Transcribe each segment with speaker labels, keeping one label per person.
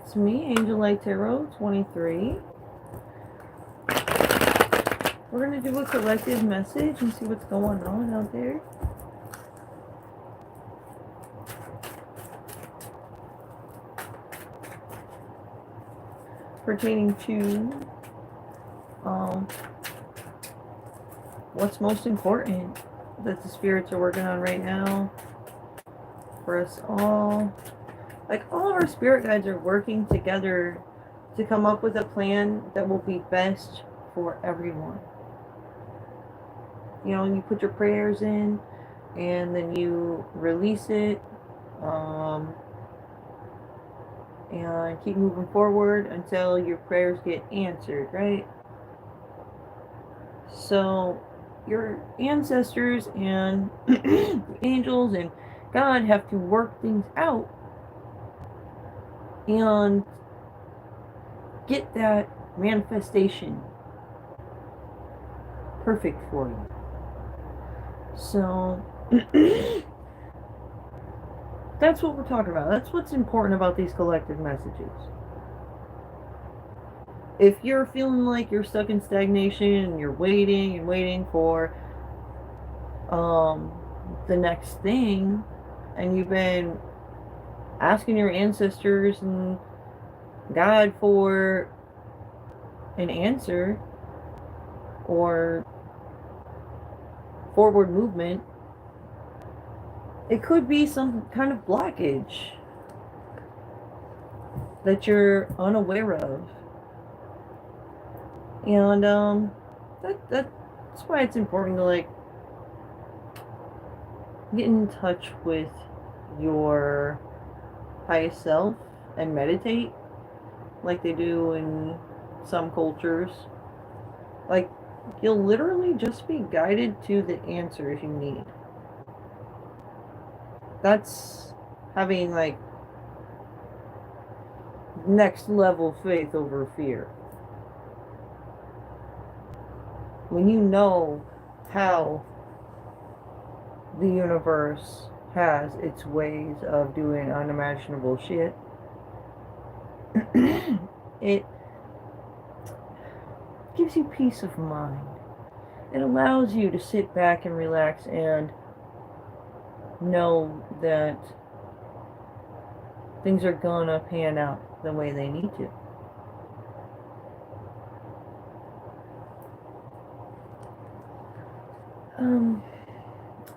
Speaker 1: It's me, Angellighttarot23. We're going to do a collective message and see what's going on out there. Pertaining to what's most important that the spirits are working on right now for us all. Like, all of our spirit guides are working together to come up with a plan that will be best for everyone. You know, you put your prayers in and then you release it and keep moving forward until your prayers get answered, right? So your ancestors and angels and God have to work things out and get that manifestation perfect for you. So that's what we're talking about. That's what's important about these collective messages. If you're feeling like you're stuck in stagnation and you're waiting and waiting for the next thing, and you've been asking your ancestors and God for an answer or forward movement, it could be some kind of blockage that you're unaware of. And that's why it's important to, like, get in touch with your highest self and meditate like they do in some cultures. Like, you'll literally just be guided to the answers you need. That's having, like, next level faith over fear. When you know how the universe has its ways of doing unimaginable shit, it gives you peace of mind. It allows you to sit back and relax and know that things are gonna pan out the way they need to.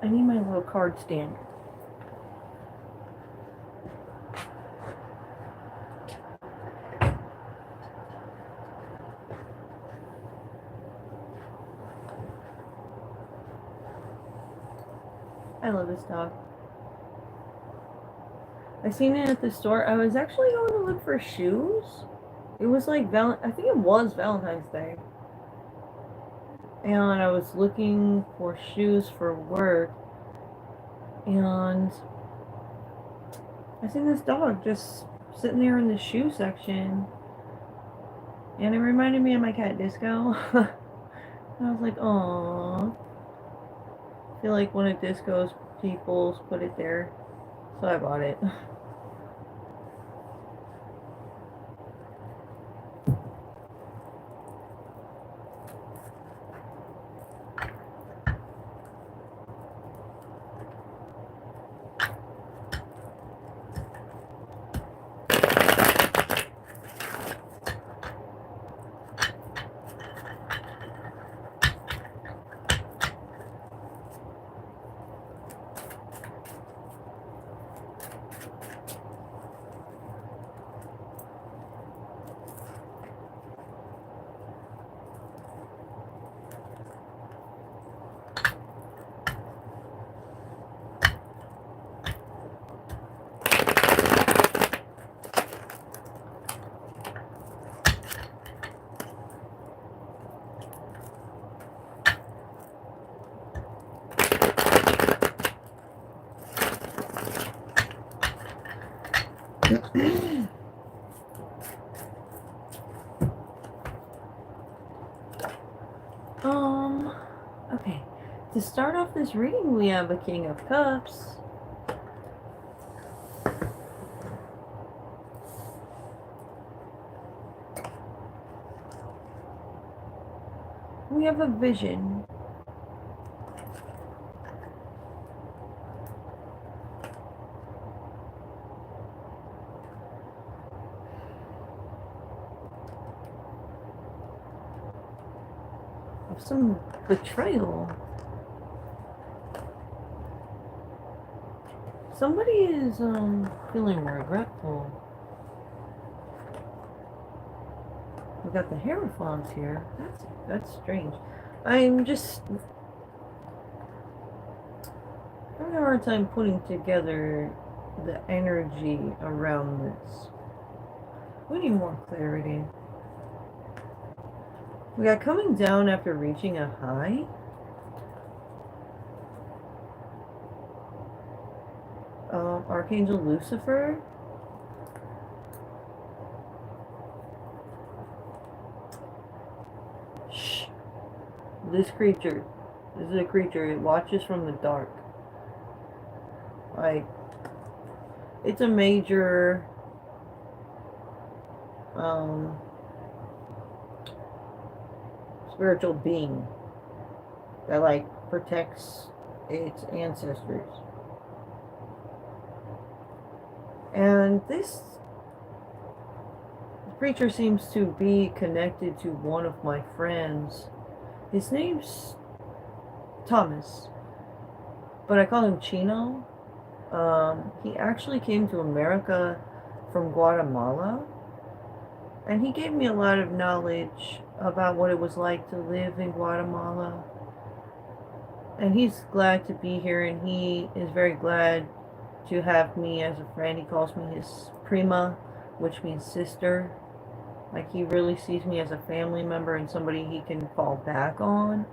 Speaker 1: I need my little card stand. I love this dog. I seen it at the store. I was actually going to look for shoes. It was like I think it was Valentine's Day. And I was looking for shoes for work. And I seen this dog just sitting there in the shoe section. And it reminded me of my cat Disco. I was like, aww. I feel like one of Disco's peoples put it there. So I bought it. Okay. To start off this reading, we have a King of Cups. We have a vision. Of some betrayal. Somebody is feeling regretful. We got the Hierophants here. That's strange. I'm just having a hard time putting together the energy around this. We need more clarity. We got coming down after reaching a high. Archangel Lucifer. Shh. This is a creature. It watches from the dark. Like, it's a major spiritual being that like protects its ancestors. And this creature seems to be connected to one of my friends. His name's Thomas, but I call him Chino. He actually came to America from Guatemala, and he gave me a lot of knowledge about what it was like to live in Guatemala. And he's glad to be here, and he is very glad to have me as a friend. He calls me his prima, which means sister. Like, he really sees me as a family member and somebody he can fall back on.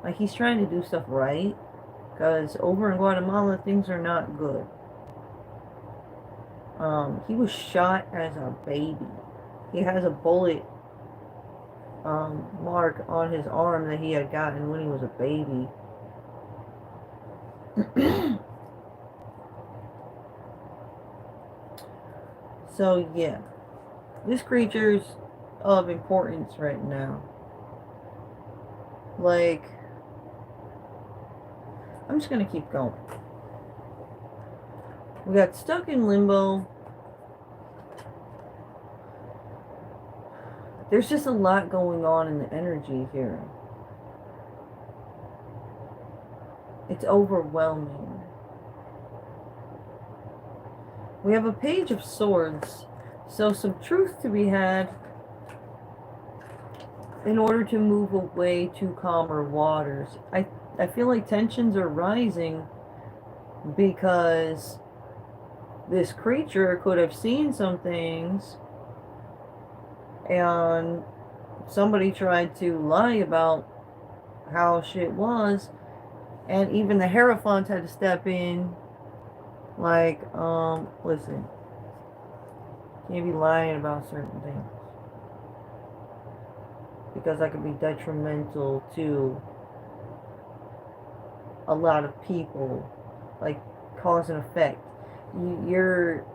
Speaker 1: Like, he's trying to do stuff right, because over in Guatemala, things are not good. He was shot as a baby. He has a bullet mark on his arm that he had gotten when he was a baby. So yeah, this creature's of importance right now. Like, I'm just gonna keep going. We got stuck in limbo. There's just a lot going on in the energy here. It's overwhelming. We have a Page of Swords, so some truth to be had in order to move away to calmer waters. I feel like tensions are rising because this creature could have seen some things and somebody tried to lie about how shit was, and even the Hierophant had to step in. Like, listen, can't be lying about certain things, because that could be detrimental to a lot of people, like cause and effect. Your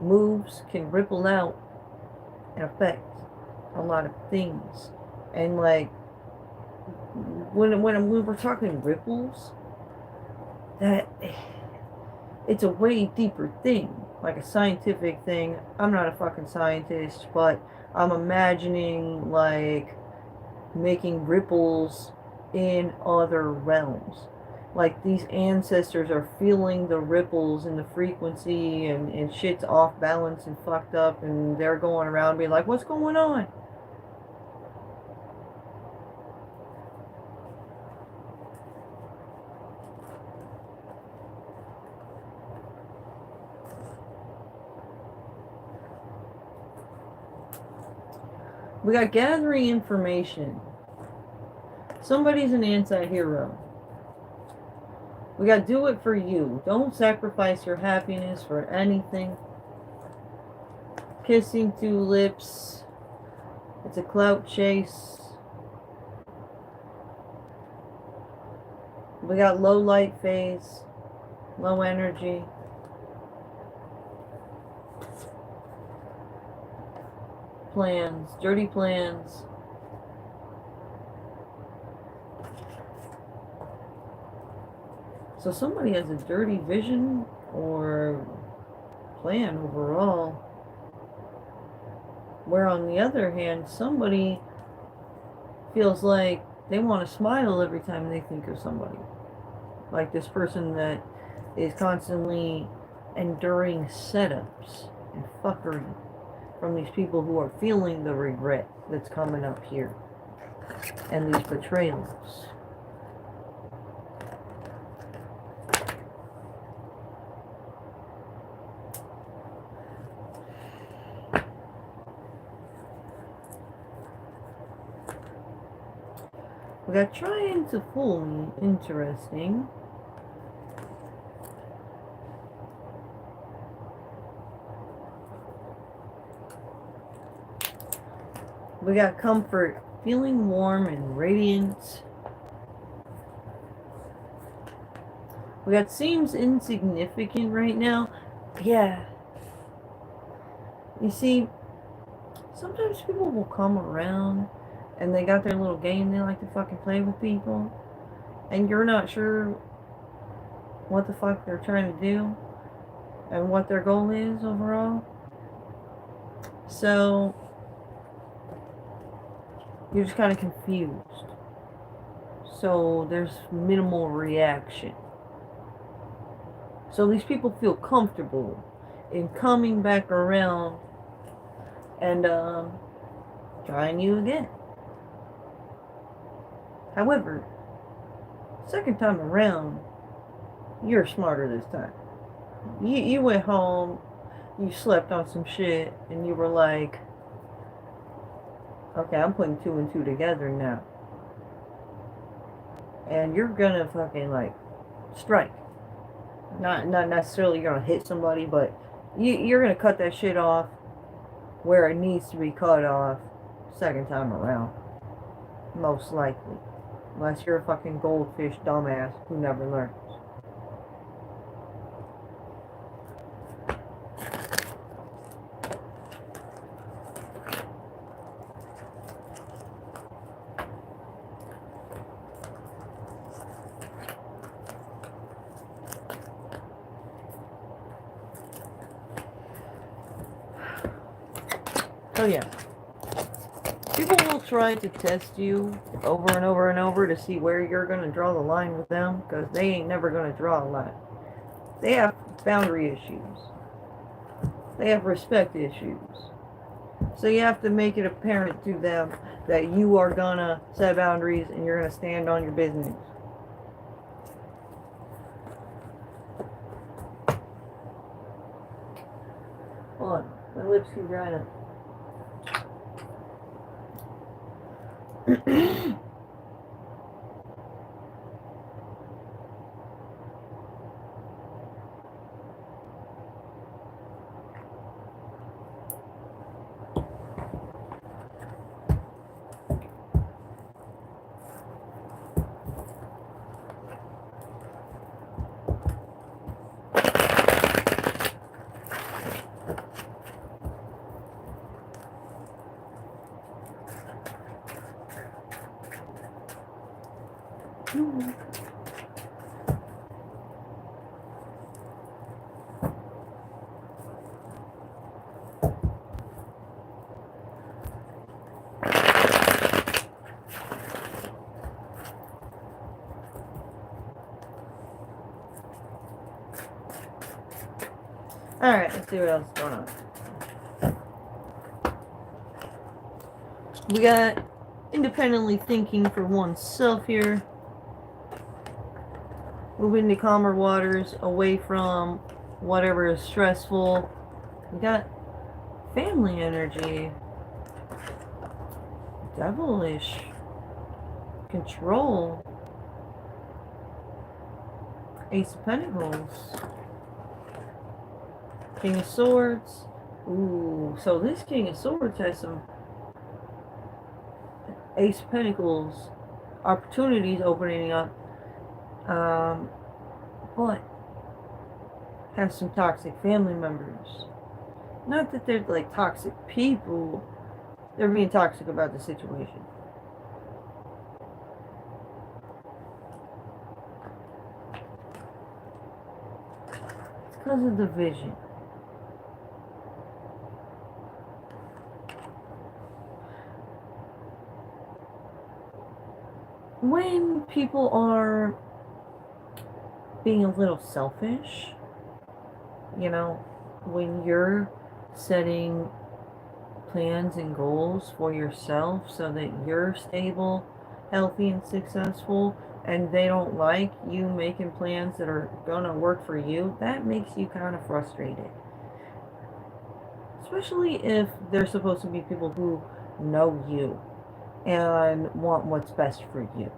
Speaker 1: moves can ripple out and affect a lot of things. And like, when we're talking ripples, that it's a way deeper thing, like a scientific thing. I'm not a fucking scientist, but I'm imagining like making ripples in other realms. Like, these ancestors are feeling the ripples in the frequency, and shit's off balance and fucked up, and they're going around being like, what's going on? We got gathering information. Somebody's an anti-hero. We got do it for you. Don't sacrifice your happiness for anything. Kissing two lips. It's a clout chase. We got low light phase. Low energy. plans, dirty plans. So somebody has a dirty vision or plan overall. Where on the other hand, somebody feels like they want to smile every time they think of somebody. Like this person that is constantly enduring setups and fuckery from these people who are feeling the regret that's coming up here. And these betrayals. We got trying to fool me. Interesting. We got comfort, feeling warm and radiant. We got seems insignificant right now. Yeah. You see, sometimes people will come around and they got their little game they like to fucking play with people. And you're not sure what the fuck they're trying to do and what their goal is overall. So you're just kind of confused. So there's minimal reaction. So these people feel comfortable in coming back around and trying you again. However, second time around, you're smarter this time. You went home, you slept on some shit, and you were like, okay, I'm putting 2 and 2 together now. And you're gonna fucking like strike. Not necessarily you're gonna hit somebody, but you're gonna cut that shit off where it needs to be cut off second time around. Most likely. Unless you're a fucking goldfish dumbass who never learns. So yeah. People will try to test you over and over and over to see where you're going to draw the line with them, because they ain't never going to draw a line. They have boundary issues. They have respect issues. So you have to make it apparent to them that you are going to set boundaries and you're going to stand on your business. Hold on, my lips keep drying up. Alright, let's see what else is going on. We got independently thinking for oneself here. Moving to calmer waters, away from whatever is stressful. We got family energy. Devilish. Control. Ace of Pentacles. King of Swords. Ooh, so this King of Swords has some Ace of Pentacles opportunities opening up. But have some toxic family members. Not that they're like toxic people, They're being toxic about the situation. It's because of the vision. When people are being a little selfish, you know, when you're setting plans and goals for yourself so that you're stable, healthy, and successful, and they don't like you making plans that are gonna work for you, that makes you kind of frustrated. Especially if they're supposed to be people who know you and want what's best for you.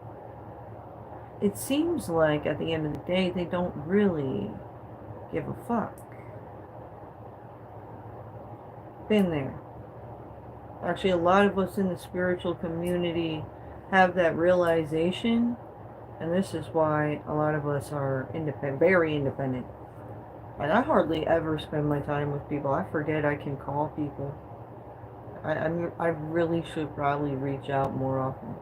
Speaker 1: It seems like at the end of the day, they don't really give a fuck. Been there. Actually, a lot of us in the spiritual community have that realization, and this is why a lot of us are independent, very independent. And I hardly ever spend my time with people. I forget I can call people. I really should probably reach out more often.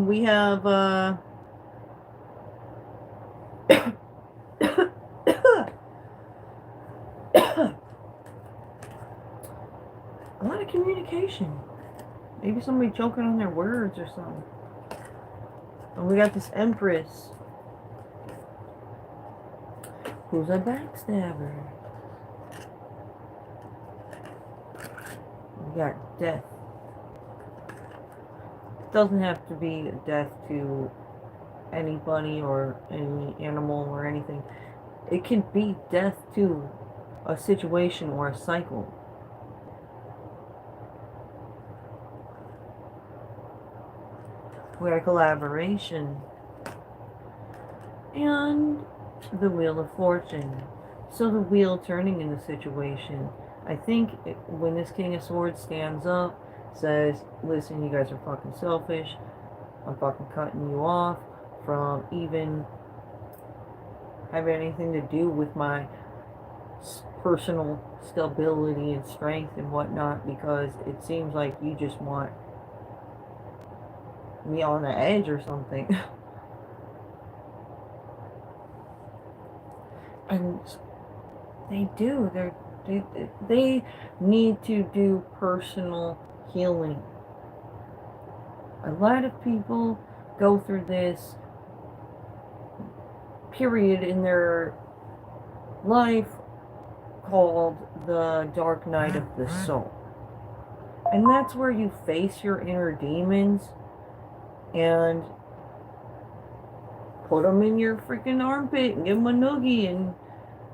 Speaker 1: We have a lot of communication. Maybe somebody choking on their words or something. And we got this Empress, who's a backstabber. We got death. It doesn't have to be death to anybody or any animal or anything. It can be death to a situation or a cycle. We got collaboration. And the Wheel of Fortune. So the wheel turning in the situation. I think when this King of Swords stands up, says, listen, you guys are fucking selfish. I'm fucking cutting you off from even having anything to do with my personal stability and strength and whatnot, because it seems like you just want me on the edge or something. And they do. They need to do personal healing. A lot of people go through this period in their life called the dark night of the soul. And that's where you face your inner demons and put them in your freaking armpit and give them a noogie,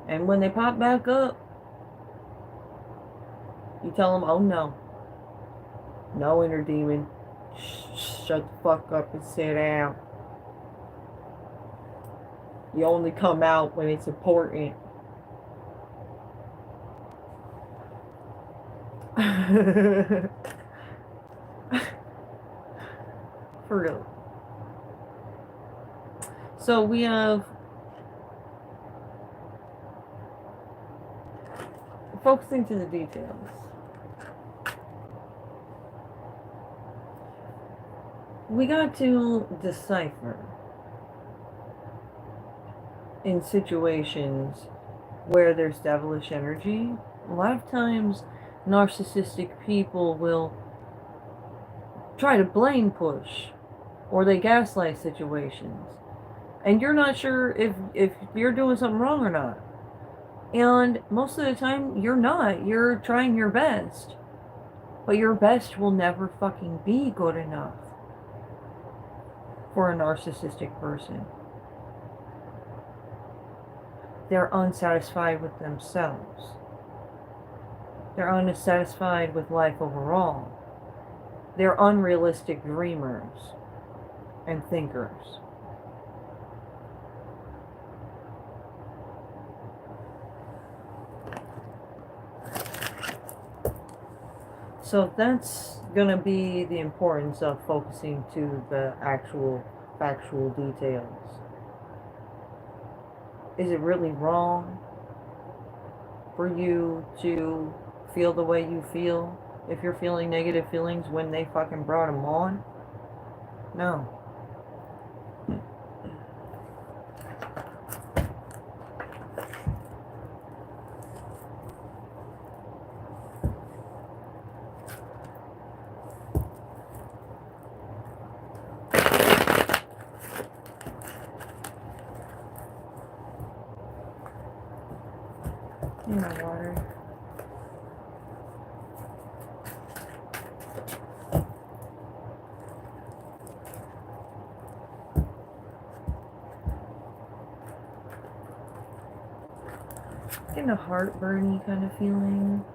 Speaker 1: and when they pop back up, you tell them, oh no, no inner demon, shut the fuck up and sit down. You only come out when it's important. For real. So we have focusing to the details. We got to decipher in situations where there's devilish energy. A lot of times narcissistic people will try to blame push, or they gaslight situations, and you're not sure if you're doing something wrong or not. And most of the time you're not. You're trying your best, but your best will never fucking be good enough for a narcissistic person. They're unsatisfied with themselves. They're unsatisfied with life overall. They're unrealistic dreamers and thinkers. So that's gonna be the importance of focusing to the actual factual details. Is it really wrong for you to feel the way you feel if you're feeling negative feelings when they fucking brought them on? No. Need my water. Getting a heartburny kind of feeling.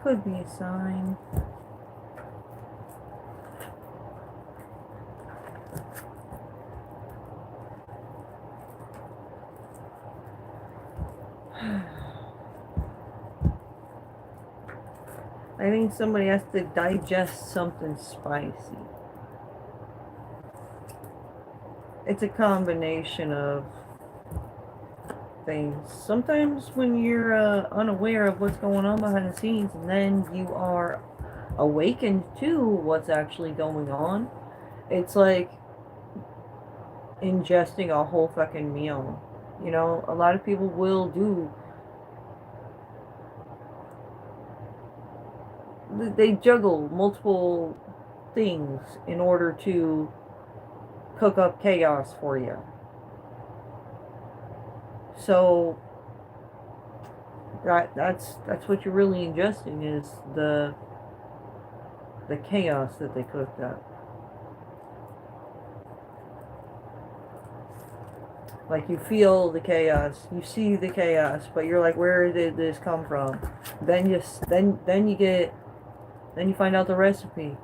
Speaker 1: Could be a sign. I think somebody has to digest something spicy. It's a combination of things. Sometimes when you're unaware of what's going on behind the scenes, and then you are awakened to what's actually going on, it's like ingesting a whole fucking meal. You know, a lot of people will do, they juggle multiple things in order to cook up chaos for you. So that's what you're really ingesting, is the chaos that they cooked up. Like, you feel the chaos, you see the chaos, but you're like, where did this come from? Then you find out the recipe.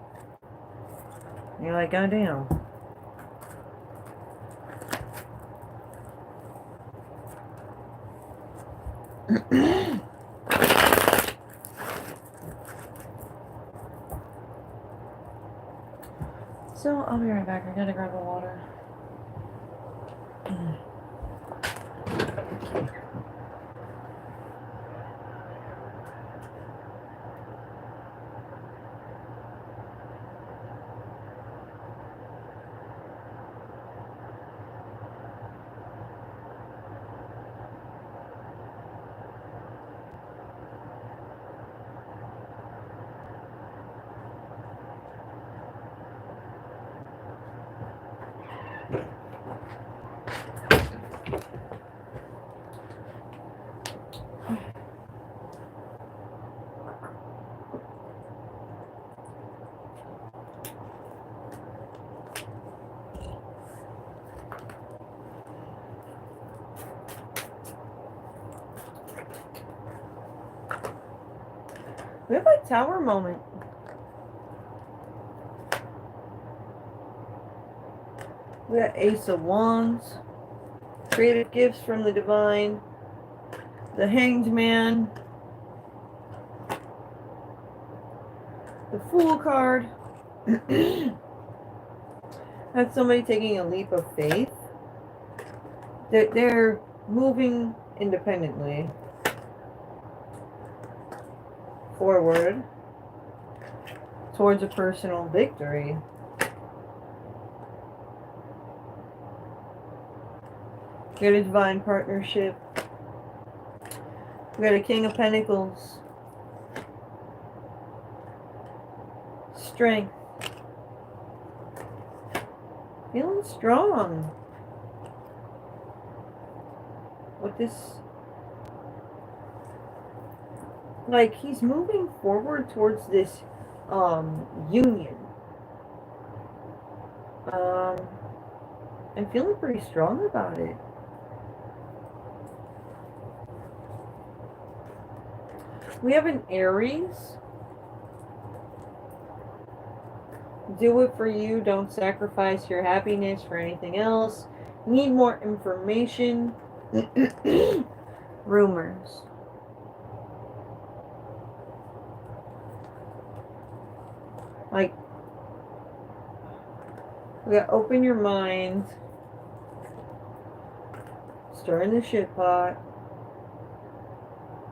Speaker 1: And you're like, goddamn. So I'll be right back. I gotta grab the water. We have a tower moment. We got Ace of Wands, creative gifts from the divine, the Hanged Man, the Fool card. That's somebody taking a leap of faith. They're moving independently forward towards a personal victory. We got a divine partnership. We got a King of Pentacles. Strength. Feeling strong. With this, like, he's moving forward towards this union. I'm feeling pretty strong about it. We have an Aries. Do it for you. Don't sacrifice your happiness for anything else. Need more information. Rumors. Like, we gotta open your mind, stir in the shit pot.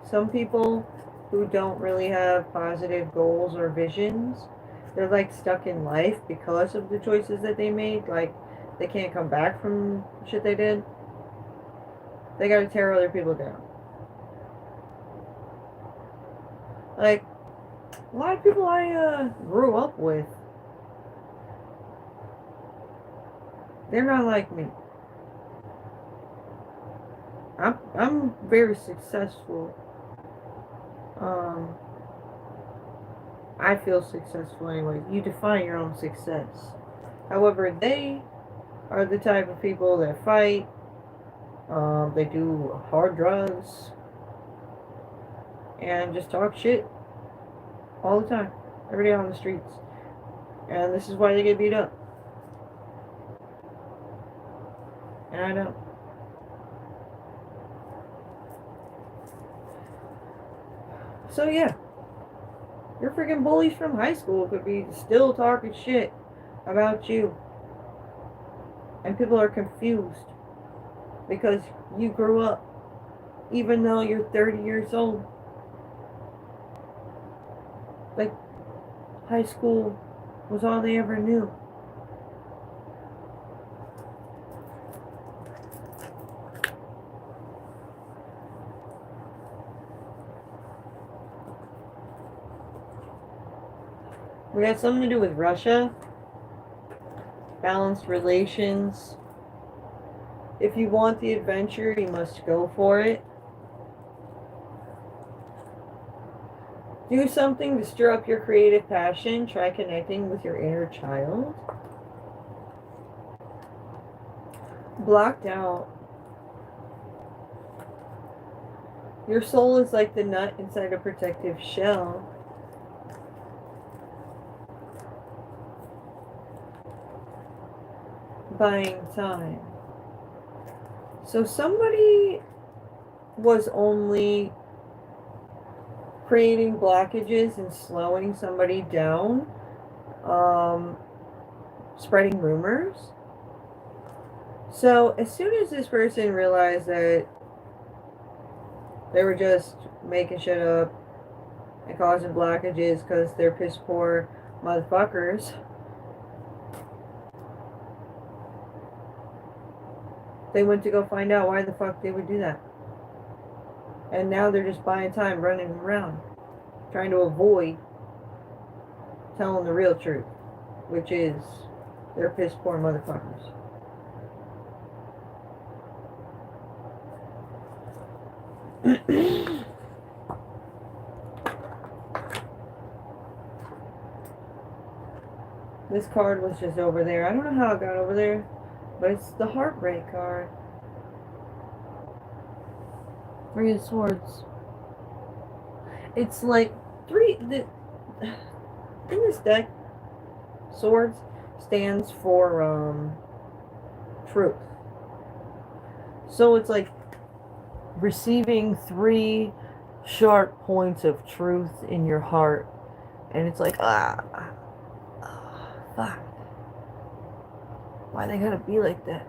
Speaker 1: Some people who don't really have positive goals or visions, they're like stuck in life because of the choices that they made. Like, they can't come back from shit they did. They gotta tear other people down. Like, a lot of people I grew up with, they're not like me. I'm very successful. I feel successful anyway. You define your own success. However, they are the type of people that fight. They do hard drugs and just talk shit all the time, every day on the streets. And this is why they get beat up. And I know. So yeah, your freaking bullies from high school could be still talking shit about you. And people are confused because you grew up even though you're 30 years old. Like, high school was all they ever knew. We got something to do with Russia. Balanced relations. If you want the adventure, you must go for it. Do something to stir up your creative passion. Try connecting with your inner child. Blocked out. Your soul is like the nut inside a protective shell. Buying time. So somebody was only creating blockages and slowing somebody down, spreading rumors. So as soon as this person realized that they were just making shit up and causing blockages because they're piss poor motherfuckers, they went to go find out why the fuck they would do that. And now they're just buying time, running around, trying to avoid telling the real truth, which is they're piss poor motherfuckers. This card was just over there. I don't know how it got over there, but it's the Heartbreak card. Three of Swords. It's like in this deck, Swords stands for truth. So it's like receiving 3 sharp points of truth in your heart, and it's like, fuck. Why they gotta be like that?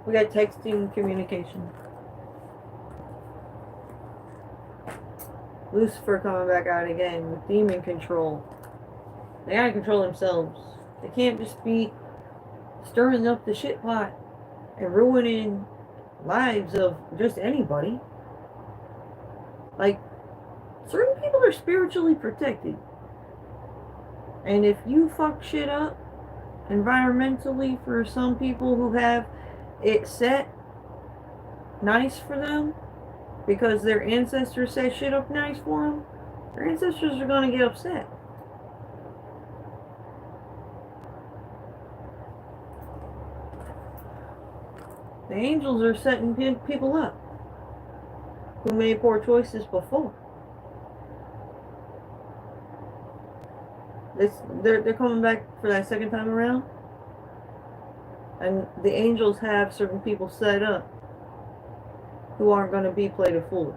Speaker 1: We got texting communication. Lucifer coming back out again with demon control. They gotta control themselves. They can't just be stirring up the shit pot and ruining lives of just anybody. Like, certain people are spiritually protected. And if you fuck shit up environmentally for some people who have it set nice for them because their ancestors set shit up nice for them, their ancestors are going to get upset. The angels are setting people up who made poor choices before. They're coming back for that second time around. And the angels have certain people set up who aren't going to be played a fool.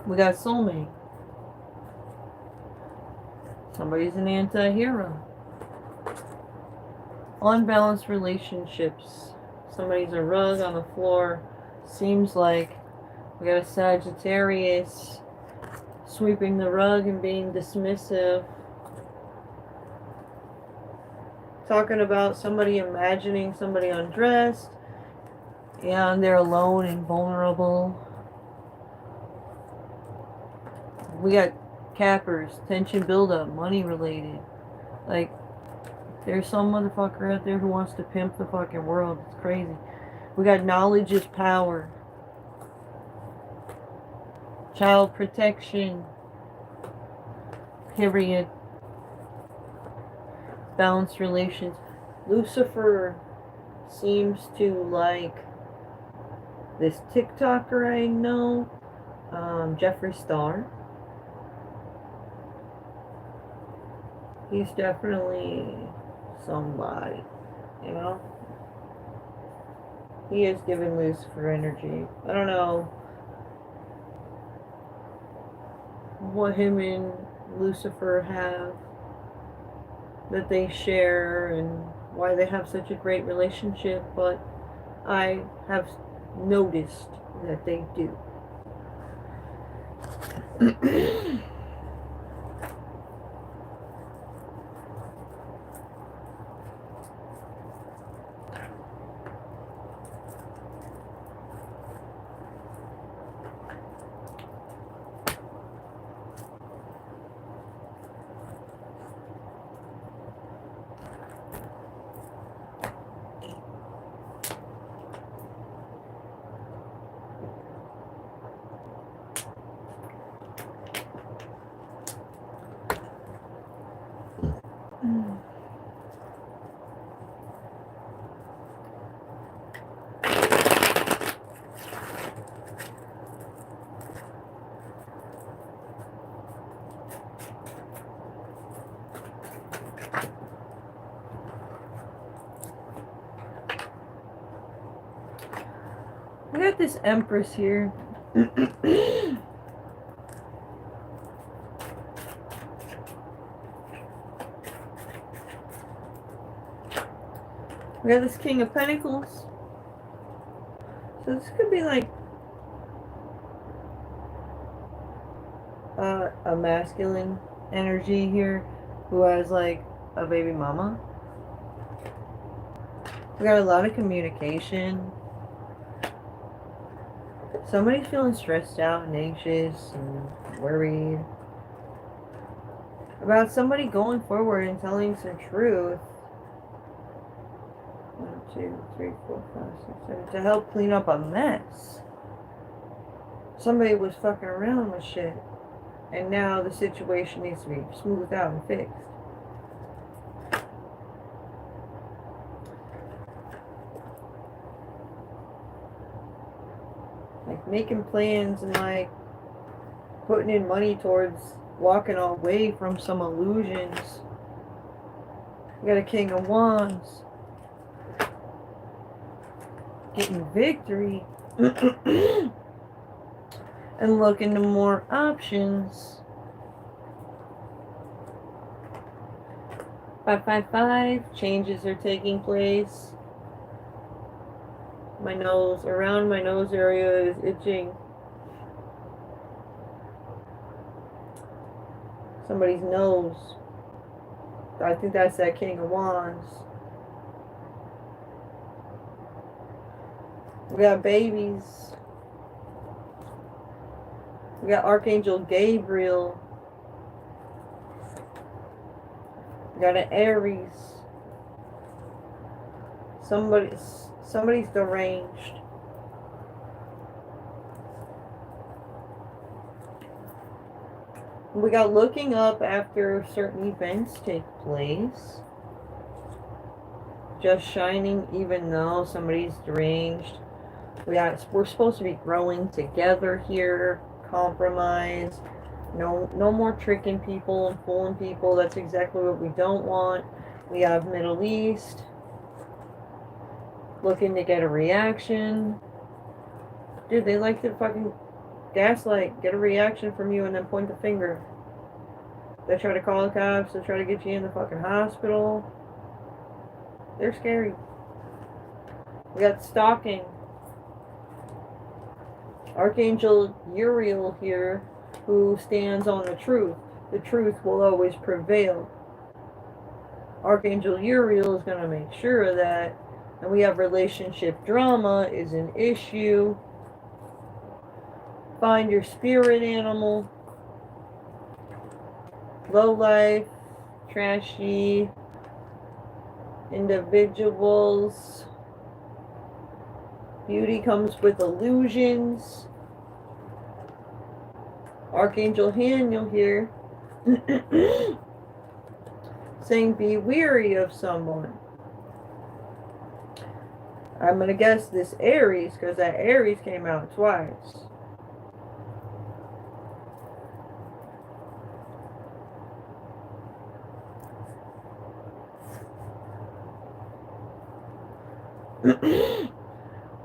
Speaker 1: We got soulmate. Somebody's an anti-hero. Unbalanced relationships. Somebody's a rug on the floor. Seems like we got a Sagittarius sweeping the rug and being dismissive. Talking about somebody imagining somebody undressed. And they're alone and vulnerable. We got cappers, tension buildup, money related. Like, there's some motherfucker out there who wants to pimp the fucking world. It's crazy. We got knowledge is power. Child protection. Period. Balanced relations. Lucifer seems to like this TikToker I know, Jeffree Star. He's definitely somebody, you know? He is giving Lucifer energy. I don't know what him and Lucifer have that they share and why they have such a great relationship, but I have noticed that they do. We got this Empress here. We got this King of Pentacles. So this could be like a masculine energy here who has like a baby mama. We got a lot of communication. Somebody's feeling stressed out and anxious and worried about somebody going forward and telling some truth. 1, 2, 3, 4, 5, 6, 7. To help clean up a mess. Somebody was fucking around with shit. And now the situation needs to be smoothed out and fixed. Like making plans and like putting in money towards walking away from some illusions. We got a King of Wands. Getting victory. And look into more options. 555. Changes are taking place. My nose, around my nose area is itching. Somebody's nose. I think that's that King of Wands. We got babies. We got Archangel Gabriel. We got an Aries. Somebody's deranged. We got looking up after certain events take place. Just shining even though somebody's deranged. We're supposed to be growing together here. Compromise. No more tricking people and fooling people. That's exactly what we don't want. We have Middle East looking to get a reaction. Dude, they like to fucking gaslight, get a reaction from you, and then point the finger. They try to call the cops. They try to get you in the fucking hospital. They're scary. We got stalking. Archangel Uriel here, who stands on the truth. The truth will always prevail. Archangel Uriel is going to make sure of that. And we have relationship drama is an issue. Find your spirit animal. Low life, trashy individuals. Beauty comes with illusions. Archangel Haniel here saying be weary of someone. I'm going to guess this Aries, because that Aries came out twice.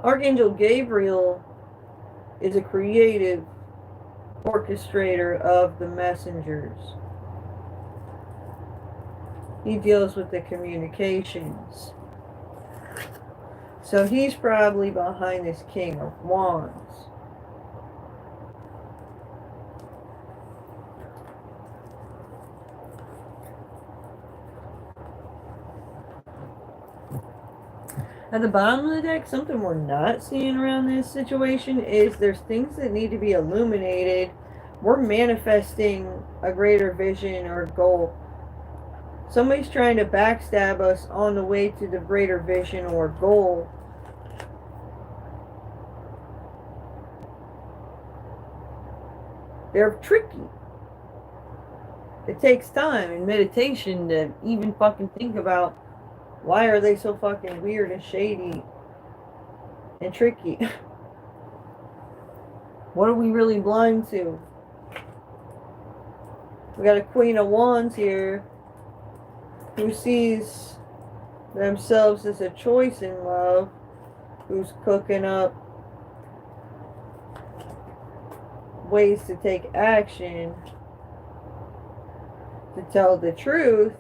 Speaker 1: Archangel Gabriel is a creative orchestrator of the messengers. He deals with the communications. So he's probably behind this King of Wands. At the bottom of the deck, something we're not seeing around this situation is there's things that need to be illuminated. We're manifesting a greater vision or goal. Somebody's trying to backstab us on the way to the greater vision or goal. They're tricky. It takes time and meditation to even fucking think about why are they so fucking weird and shady and tricky. What are we really blind to? We got a Queen of Wands here who sees themselves as a choice in love, who's cooking up ways to take action, to tell the truth.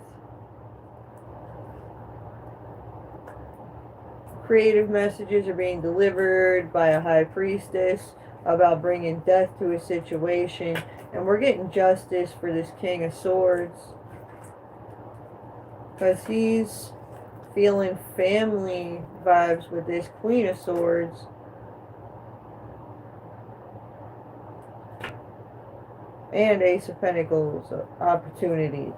Speaker 1: Creative messages are being delivered by a high priestess about bringing death to a situation, and we're getting justice for this King of Swords because he's feeling family vibes with this Queen of Swords. And Ace of Pentacles opportunities.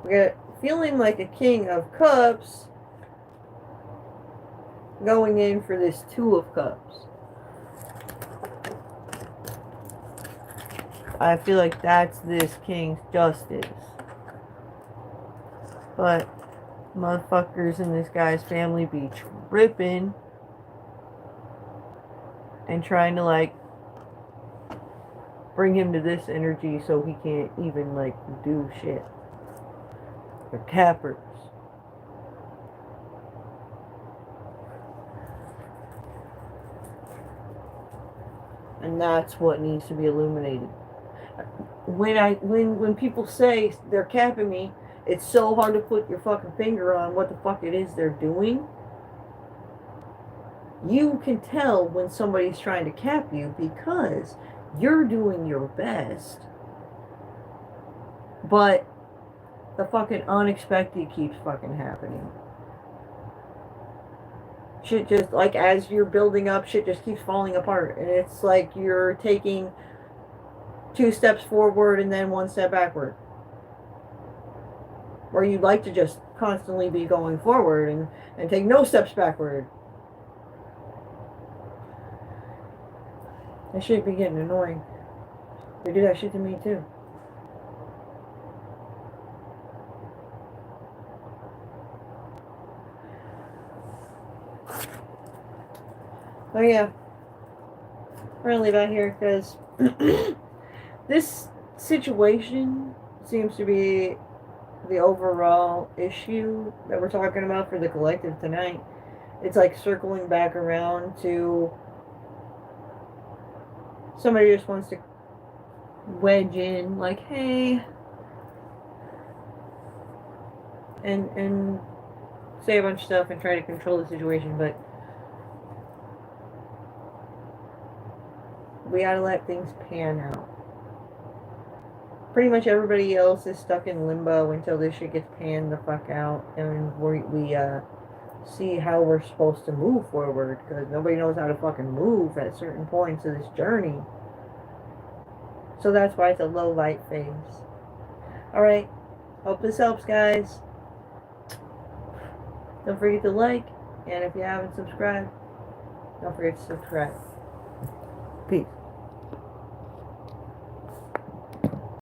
Speaker 1: We got feeling like a King of Cups going in for this Two of Cups. I feel like that's this King's justice. But motherfuckers in this guy's family be tripping and trying to like bring him to this energy so he can't even like do shit. They're cappers. And that's what needs to be illuminated. When people say they're capping me, it's so hard to put your fucking finger on what the fuck it is they're doing. You can tell when somebody's trying to cap you because you're doing your best, but the fucking unexpected keeps fucking happening. Shit just, like, as you're building up, shit just keeps falling apart. And it's like you're taking 2 steps forward and then 1 step backward. Or you'd like to just constantly be going forward and take no steps backward. That shit be getting annoying. They do that shit to me too. Oh yeah. We're gonna leave out here because this situation seems to be the overall issue that we're talking about for the collective tonight. It's like circling back around to somebody just wants to wedge in, like, hey, and say a bunch of stuff and try to control the situation, but we gotta let things pan out. Pretty much everybody else is stuck in limbo until this shit gets panned the fuck out, and we see how we're supposed to move forward, because nobody knows how to fucking move at certain points of this journey. So that's why it's a low light phase. Alright, hope this helps, guys. Don't forget to like, and if you haven't subscribed, don't forget to subscribe. Peace.